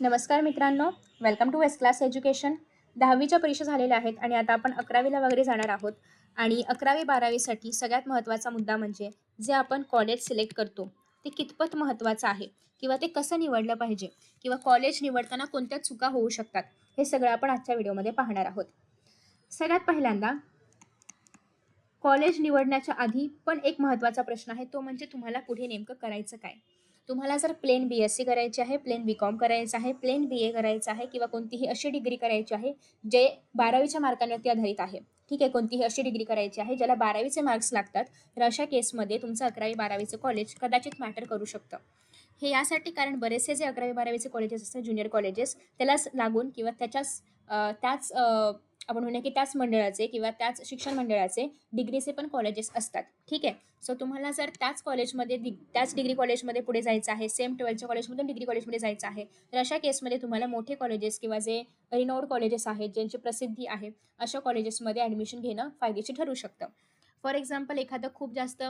नमस्कार मित्रांनो, welcome to west class education. 10वीच्या परीक्षा झालेल्या आहेत आणि आता आपण 11वीला वगैरे जाणार आहोत. आणि 11वी-12वीसाठी सगळ्यात महत्त्वाचा मुद्दा म्हणजे जे आपण कॉलेज सिलेक्ट करतो ते कितपत महत्त्वाचं आहे किंवा ते कसं निवडलं पाहिजे किंवा कॉलेज निवडताना कोणत्या चुका होऊ शकतात, हे सगळं आपण आजच्या व्हिडिओमध्ये पाहणार आहोत. सगळ्यात पहिल्यांदा कॉलेज निवडण्याच्या आधी पण एक महत्त्वाचा प्रश्न आहे, तो म्हणजे तुम्हाला पुढे नेमकं करायचं काय. तुम्हाला जर प्लेन BSc करायची आहे, प्लेन BCom करायचं आहे, प्लेन BA करायचं आहे किंवा कोणतीही अशी डिग्री करायची आहे जे 12वीच्या मार्कांवरती आधारित आहे, ठीक आहे, कोणतीही अशी डिग्री करायची आहे ज्याला 12वीचे मार्क्स लागतात, तर अशा केसमध्ये तुमचं 11वी-12वीचं कॉलेज कदाचित मॅटर करू शकतं. हे यासाठी कारण बरेचसे जे 11वी-12वीचे कॉलेजेस असतात, ज्युनियर कॉलेजेस, त्यालाच लागून किंवा त्याच आपण म्हणूया की त्याच मंडळाचे किंवा त्याच शिक्षण मंडळाचे डिग्रीचे पण कॉलेजेस असतात, ठीक आहे. सो तुम्हाला जर त्याच कॉलेजमध्ये त्याच डिग्री कॉलेजमध्ये पुढे जायचं आहे, सेम 12च्या कॉलेजमधून डिग्री कॉलेजमध्ये जायचं आहे, तर अशा केसमध्ये तुम्हाला मोठे कॉलेजेस किंवा जे रिनोड कॉलेजेस आहेत, ज्यांची प्रसिद्धी आहे, अशा कॉलेजेसमध्ये ॲडमिशन घेणं फायदेशीर ठरू शकतं. फॉर एक्झाम्पल एखादं खूप जास्त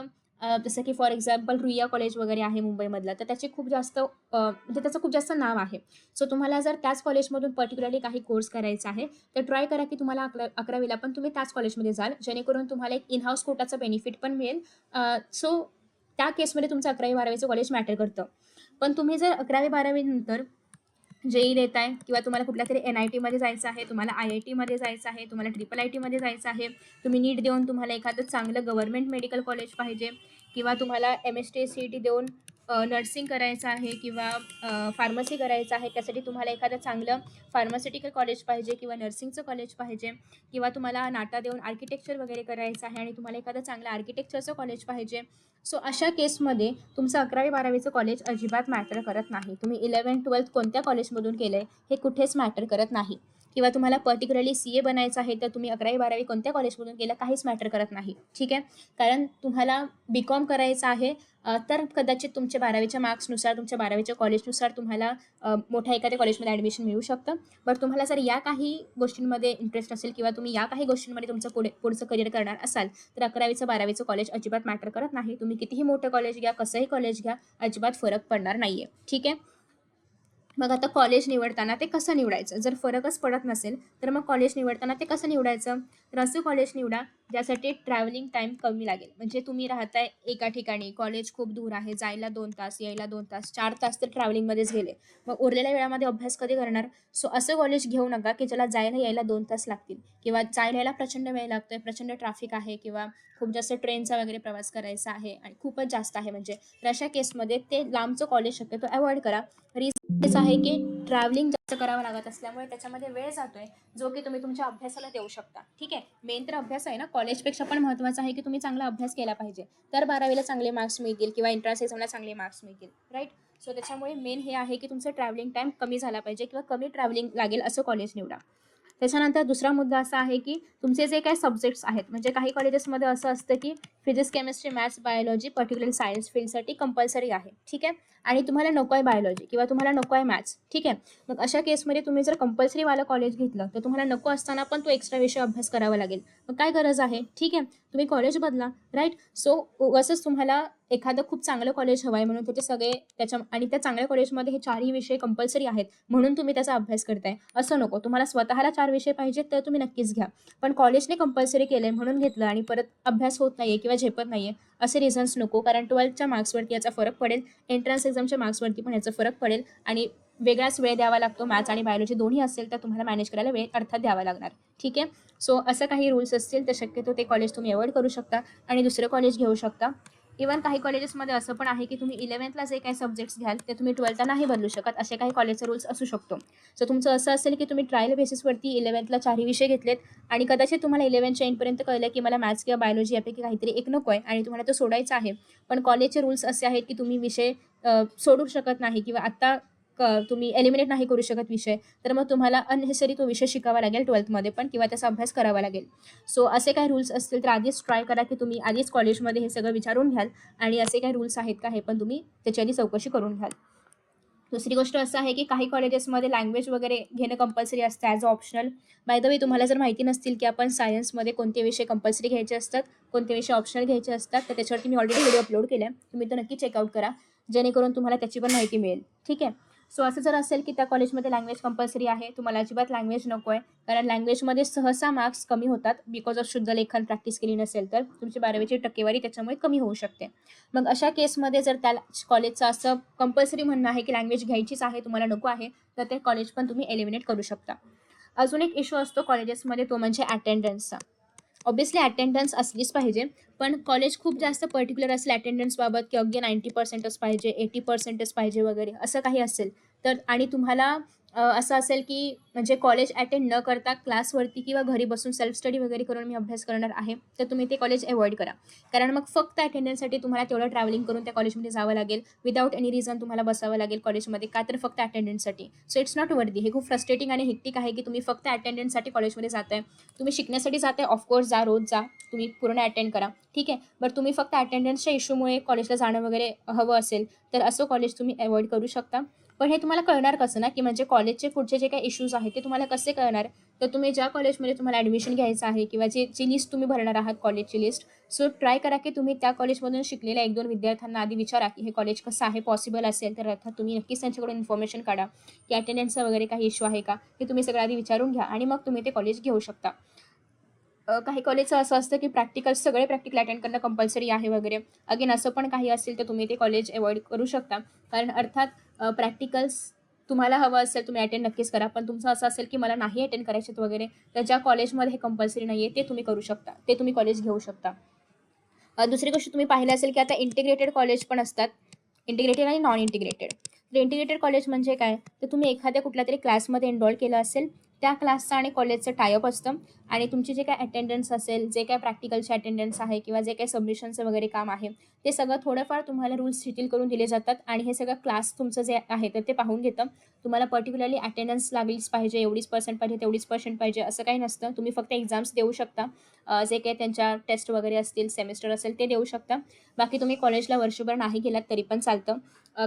जसं की फॉर एक्झाम्पल रुईया कॉलेज वगैरे आहे मुंबईमधलं, तर त्याचे खूप जास्त म्हणजे त्याचं खूप जास्त नाव आहे. सो तुम्हाला जर त्याच कॉलेजमधून पर्टिक्युलरली काही कोर्स करायचा आहे, तर ट्राय करा की तुम्हाला 11वीला पण तुम्ही त्याच कॉलेजमध्ये जाल, जेणेकरून तुम्हाला एक इन हाऊस कोटाचं बेनिफिट पण मिळेल. सो त्या केसमध्ये तुमचं 11वी-12वीचं कॉलेज मॅटर करतं. पण तुम्ही जर 11वी-12वी नंतर JEE देताय किंवा तुम्हाला कुठल्यातरी NITमध्ये जायचं आहे, तुम्हाला IITमध्ये जायचं आहे, तुम्हाला IIITमध्ये जायचं आहे, तुम्ही नीट देऊन तुम्हाला एखादं चांगलं गव्हर्नमेंट मेडिकल कॉलेज पाहिजे किंवा तुम्हाला MST CET देऊन नर्सिंग करायचं आहे किंवा फार्मसी करायचं आहे, त्यासाठी तुम्हाला एखादं चांगलं फार्मास्युटिकल कॉलेज पाहिजे किंवा नर्सिंगचं कॉलेज पाहिजे किंवा तुम्हाला नाटा देऊन आर्किटेक्चर वगैरे करायचं आहे आणि तुम्हाला एखादं चांगलं आर्किटेक्चरचं कॉलेज पाहिजे. सो अशा केसमध्ये तुमचं 11वी-12वीचं कॉलेज अजिबात मॅटर करत नाही. तुम्ही 11th-12th कोणत्या कॉलेजमधून केलं आहे हे कुठेच मॅटर करत नाही. किंवा तुम्हाला पर्टिक्युलरली CA बनायचं आहे, तर तुम्ही 11वी-12वी कोणत्या कॉलेजमधून केलं काहीच मॅटर करत नाही, ठीक आहे. कारण तुम्हाला BCom करायचं आहे, तर कदाचित तुमच्या 12वीच्या मार्क्सनुसार, तुमच्या 12वीच्या कॉलेजनुसार तुम्हाला मोठ्या एखाद्या कॉलेजमध्ये ॲडमिशन मिळू शकतं. बट तुम्हाला जर या काही गोष्टींमध्ये इंटरेस्ट असेल किंवा तुम्ही या काही गोष्टींमध्ये तुमचं पुढचं करिअर करणार असाल, तर 11वीचं-12वीचं कॉलेज अजिबात मॅटर करत नाही. तुम्ही कितीही मोठं कॉलेज घ्या, कसंही कॉलेज घ्या, अजिबात फरक पडणार नाही आहे, ठीक आहे. मग आता कॉलेज निवडताना ते कसं निवडायचं? जर फरकच पडत नसेल, तर मग कॉलेज निवडताना ते कसं निवडायचं? तर असं कॉलेज निवडा ज्यासाठी ट्रॅव्हलिंग टाईम कमी लागेल. म्हणजे तुम्ही राहताय एका ठिकाणी, कॉलेज खूप दूर आहे, जायला 2 तास, यायला 2 तास, 4 तास तर ट्रॅव्हलिंगमध्येच गेले. मग उरलेल्या वेळामध्ये अभ्यास कधी करणार? सो असं कॉलेज घेऊ नका की ज्याला जायला यायला 2 तास लागतील किंवा जायला यायला प्रचंड वेळ लागतोय, प्रचंड ट्रॅफिक आहे किंवा खूप जास्त ट्रेनचा वगैरे प्रवास करायचा आहे आणि खूपच जास्त आहे म्हणजे. तर अशा केसमध्ये ते लांबचं कॉलेज शक्यतो अवॉइड करा. रिझन आहे की ट्रॅव्हलिंग जास्त करावं लागत असल्यामुळे त्याच्यामध्ये वेळ जातोय, जो की तुम्ही तुमच्या अभ्यासाला देऊ शकता, ठीक आहे. मेन तर अभ्यास आहे ना, कॉलेजपेक्षा पण महत्त्वाचं आहे की तुम्ही चांगला अभ्यास केला पाहिजे, तर 12वीला चांगले मार्क्स मिळतील किंवा एंट्रन्स एक्झामला चांगले मार्क्स मिळतील, राईट. सो त्याच्यामुळे मेन हे आहे की तुमचं ट्रॅव्हलिंग टाईम कमी झाला पाहिजे किंवा कमी ट्रॅव्हलिंग लागेल असं कॉलेज निवडा. त्याच्यानंतर दुसरा मुद्दा असा आहे की तुमचे जे काही सब्जेक्ट्स आहेत, म्हणजे काही कॉलेजेसमध्ये असं असतं की physics, chemistry, maths, biology particular science फील्डसाठी कंपल्सरी आहे, ठीक आहे. आणि तुम्हाला नको आहे बायोलॉजी किंवा तुम्हाला नको आहे मॅथ्स, ठीक आहे. मग अशा केसमध्ये तुम्ही जर कंपल्सरीवालं कॉलेज घेतलं, तर तुम्हाला नको असताना पण तो एक्स्ट्रा विषय अभ्यास करावा लागेल. मग काय गरज आहे, ठीक आहे, तुम्ही कॉलेज बदला, राईट. सो असंच तुम्हाला एखादं खूप चांगलं कॉलेज हवं आहे म्हणून त्याचे सगळे आणि त्या चांगल्या कॉलेजमध्ये हे 4ही विषय कंपल्सरी आहेत म्हणून तुम्ही त्याचा अभ्यास करताय, असं नको. तुम्हाला स्वतःला 4 विषय पाहिजेत तर तुम्ही नक्कीच घ्या. पण कॉलेजने कंपल्सरी केलं आहे म्हणून घेतलं आणि परत अभ्यास होत नाही आहे किंवा झेपत नाही आहे असे रिझन्स नको. कारण 12च्या मार्क्सवरती याचा फरक पडेल, एंट्रन्स एक्झामच्या मार्क्सवरती पण याचा फरक पडेल आणि वेगळाच वेळ द्यावा लागतो. मॅथ्स आणि बायोलॉजी दोन्ही असेल तर तुम्हाला मॅनेज करायला वेळ अर्थात द्यावा लागणार, ठीक आहे. सो असं काही रूल्स असतील तर शक्यतो ते कॉलेज तुम्ही अवॉइड करू शकता आणि दुसरं कॉलेज घेऊ शकता. इव्हन काही कॉलेजेसमध्ये असं पण आहे की तुम्ही 11thला जे काही सब्जेक्ट्स घ्याल ते तुम्ही 12thला नाही बदलू शकत, असे काही कॉलेजचे रूल्स असू शकतो. सो तुमचं असं असेल की तुम्ही ट्रायल बेसिसवरती 11thला 4ही विषय घेतलेत आणि कदाचित तुम्हाला 11च्या एंडपर्यंत कळलं की मला मॅथ्स किंवा बायोलॉजी यापैकी काहीतरी एक नको आहे आणि तुम्हाला तो सोडायचा आहे, पण कॉलेजचे रूल्स असे आहेत की तुम्ही विषय सोडू शकत नाही किंवा आत्ता तुम्ही एलिमिनेट नाही करू शकत विषय, तर मग तुम्हाला अननेसेसरी तो विषय शिकावा लागेल 12thमध्ये पण किंवा त्याचा अभ्यास करावा लागेल. सो असे काही रूल्स असतील तर आधीच ट्राय करा की तुम्ही आधीच कॉलेजमध्ये हे सगळं विचारून घ्याल आणि असे काही रूल्स आहेत का हे पण तुम्ही त्याची आधी चौकशी करून घ्याल. दुसरी गोष्ट असं आहे की काही कॉलेजेसमध्ये लँग्वेज वगैरे घेणं कंपल्सरी असतं as a optional. By the way तुम्हाला जर माहिती नसतील की आपण सायन्समध्ये कोणते विषय कंपल्सरी घ्यायचे असतात, कोणते विषय ऑप्शनल घ्यायचे असतात, तर त्याच्यावरती मी ऑलरेडी व्हिडिओ अपलोड केला आहे, तुम्ही तो नक्की चेकआउट करा जेणेकरून तुम्हाला त्याची पण माहिती मिळेल, ठीक आहे. सो असं जर असेल की त्या कॉलेजमध्ये लँग्वेज कंपल्सरी आहे, तुम्हाला अजिबात लँग्वेज नको आहे, कारण लँग्वेजमध्ये सहसा मार्क्स कमी होतात बिकॉज ऑफ शुद्ध लेखन प्रॅक्टिस केली नसेल तर तुमची 12वीची टक्केवारी त्याच्यामुळे कमी होऊ शकते. मग अशा केसमध्ये जर त्या कॉलेजचं असं कंपल्सरी म्हणणं आहे की लँग्वेज घ्यायचीच आहे, तुम्हाला नको आहे, तर ते कॉलेज पण तुम्ही एलिमिनेट करू शकता. अजून एक इश्यू असतो कॉलेजेसमध्ये, तो म्हणजे अटेंडन्सचा. ऑब्व्हियसली अटेंडन्स असलीच पाहिजे, पण कॉलेज खूप जास्त पर्टिक्युलर असेल अटेंडन्सबाबत की अगदी 90%च पाहिजे, 80%च पाहिजे वगैरे असं काही असेल तर, आणि तुम्हाला असं असेल की म्हणजे कॉलेज अटेंड न करता क्लासवरती किंवा घरी बसून सेल्फ स्टडी वगैरे करून मी अभ्यास करणार आहे, तर तुम्ही ते कॉलेज अवॉइड करा. कारण मग फक्त अटेंडन्ससाठी तुम्हाला तेवढं ट्रॅव्हलिंग करून त्या कॉलेजमध्ये जावं लागेल, विदाऊट एनी रिझन तुम्हाला बसावं लागेल कॉलेजमध्ये, का तर फक्त अटेंडन्ससाठी. So it's not worthy. हे खूप फ्रस्ट्रेटिंग आणि हेक्टिक आहे की तुम्ही फक्त अटेंडन्ससाठी कॉलेजमध्ये जाताय. तुम्ही शिकण्यासाठी जाताय, ऑफकोर्स जा, रोज जा, तुम्ही पूर्ण अटेंड करा, ठीक आहे. बट तुम्ही फक्त अटेंडन्सच्या इश्यूमुळे कॉलेजला जाणं वगैरे हवं असेल, तर असं कॉलेज तुम्ही अवॉइड करू शकता. पण हे तुम्हाला कळणार कसं ना, की म्हणजे कॉलेजचे पुढचे जे काही इश्यूज आहेत ते तुम्हाला कसे कळणार? तर तुम्ही ज्या कॉलेजमध्ये तुम्हाला ॲडमिशन घ्यायचं आहे किंवा जी लिस्ट तुम्ही भरणार आहात कॉलेजची लिस्ट, सो ट्राय करा की तुम्ही त्या कॉलेजमधून शिकलेल्या 1-2 विद्यार्थ्यांना आधी विचारा की हे कॉलेज कसं आहे, पॉसिबल असेल तर अर्थात तुम्ही नक्कीच त्यांच्याकडून इन्फॉर्मेशन काढा, की अटेंडन्सचा वगैरे काही इश्यू आहे का? हे तुम्ही सगळं आधी विचारून घ्या आणि मग तुम्ही ते कॉलेज घेऊ शकता. काही कॉलेजचं असं असतं की सगळे प्रॅक्टिकल अटेंड करणं कंपल्सरी आहे वगैरे. अगेन असं पण काही असेल तर तुम्ही ते कॉलेज अवॉइड करू शकता. कारण अर्थात प्रॅक्टिकल्स तुम्हाला हवं असेल तुम्ही अटेंड नक्कीच करा. पण तुमचं असं असेल की मला नाही अटेंड करायचे वगैरे, तर ज्या कॉलेजमध्ये हे कंपल्सरी नाही आहे ते तुम्ही करू शकता. ते तुम्ही कॉलेज घेऊ शकता. दुसरी गोष्ट तुम्ही पाहिलं असेल की आता इंटिग्रेटेड कॉलेज पण असतात. इंटिग्रेटेड आणि नॉन इंटिग्रेटेड. तर इंटिग्रेटेड कॉलेज म्हणजे काय? तर तुम्ही एखाद्या कुठल्यातरी क्लासमध्ये एनरोल केलं असेल, त्या क्लासचं आणि कॉलेजचं टायअप असतं आणि तुमची जे काही अटेंडन्स असेल, जे काही प्रॅक्टिकलची अटेंडन्स आहे किंवा जे काही सबमिशनचं वगैरे काम आहे, ते सगळं थोडंफार तुम्हाला रूल्स शिथिल करून दिले जातात आणि हे सगळं क्लास तुमचं जे आहे तर ते पाहून घेतं. तुम्हाला पर्टिक्युलरली अटेंडन्स लागलीच पाहिजे, एवढीच पर्सेंट पाहिजे, तेवढीच पर्सेंट पाहिजे असं काही नसतं. तुम्ही फक्त एक्झाम्स देऊ शकता. जे काही त्यांच्या टेस्ट वगैरे असतील, सेमिस्टर असेल ते देऊ शकता. बाकी तुम्ही कॉलेजला वर्षभर नाही गेलात तरी पण चालतं.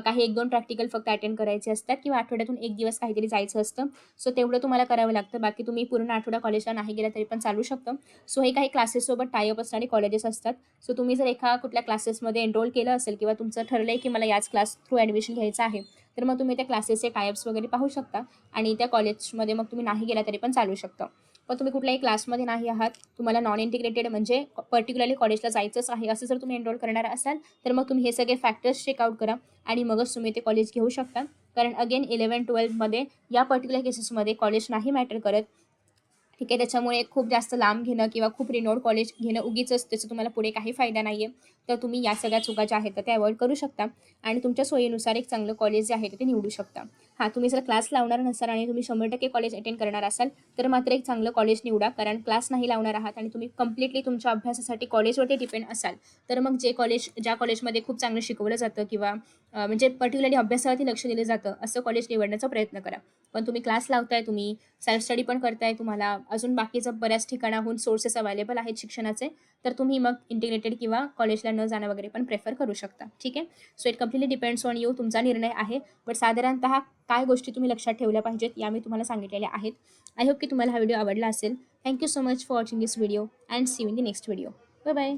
काही 1-2 प्रॅक्टिकल फक्त अटेंड करायचे असतात किंवा आठवड्यातून 1 दिवस काहीतरी जायचं असतं. सो तेवढं तुम्हाला करावं लागतं. बाकी तुम्ही पूर्ण आठवडा कॉलेजला नाही गेला तरी पण चालू शकतं. सो हे काही क्लासेससोबत टाय अप असणारे कॉलेजेस असतात. सो तुम्ही जर एका कुठल्या क्लासेसमध्ये एनरोल केलं असेल किंवा तुमचं ठरलंय की मला याच क्लास थ्रू ॲडमिशन घ्यायचं आहे, तर मग तुम्ही त्या क्लासेसचे टाय-अप्स वगैरे पाहू शकता आणि त्या कॉलेजमध्ये मग तुम्ही नाही गेला तरी पण चालू शकतं. पण तुम्ही कुठल्याही क्लासमध्ये नाही आहात, तुम्हाला नॉन इंटिग्रेटेड म्हणजे पर्टिक्युलरली कॉलेजला जायचंच आहे, असं जर तुम्ही एनरोल करणार असाल, तर मग तुम्ही हे सगळे फॅक्टर्स चेकआउट करा आणि मगच तुम्ही ते कॉलेज घेऊ शकता. कारण अगेन 11-12मध्ये या पर्टिक्युलर केसेसमध्ये कॉलेज नाही मॅटर करत. ठीक आहे. त्याच्यामुळे खूप जास्त लांब घेणं किंवा खूप रिनोड कॉलेज घेणं उगीचच, त्याचा तुम्हाला पुढे काही फायदा नाही आहे. तर तुम्ही या सगळ्या चुका ज्या आहेत तर त्या अव्हॉइड करू शकता आणि तुमच्या सोयीनुसार एक चांगलं कॉलेज जे आहे ते निवडू शकता. हां, तुम्ही जर क्लास लावणार नसाल आणि तुम्ही 100% कॉलेज अटेंड करणार असाल, तर मात्र एक चांगलं कॉलेज निवडा. कारण क्लास नाही लावणार आहात आणि तुम्ही कंप्लीटली तुमच्या अभ्यासासाठी कॉलेजवरती डिपेंड असाल, तर मग ज्या कॉलेजमध्ये खूप चांगलं शिकवलं जातं किंवा म्हणजे पर्टिक्युलरली अभ्यासावरती लक्ष दिलं जातं, असं कॉलेज निवडण्याचा प्रयत्न करा. पण तुम्ही क्लास लावताय, तुम्ही सेल्फ स्टडी पण करताय, तुम्हाला अजून बाकीचं बऱ्याच ठिकाणाहून सोर्सेस अवेलेबल आहेत शिक्षणाचे, तर तुम्ही मग इंटिग्रेटेड किंवा कॉलेजला न जाणं वगैरे पण प्रेफर करू शकता. ठीक आहे. So it completely depends on you, तुमचा निर्णय आहे. बट साधारणतः काय गोष्टी तुम्ही लक्षात ठेवल्या पाहिजेत या मी तुम्हाला सांगितलेल्या आहेत. आय होप की तुम्हाला हा व्हिडिओ आवडला असेल. Thank you so much for watching this video and see you in the next video. Bye bye.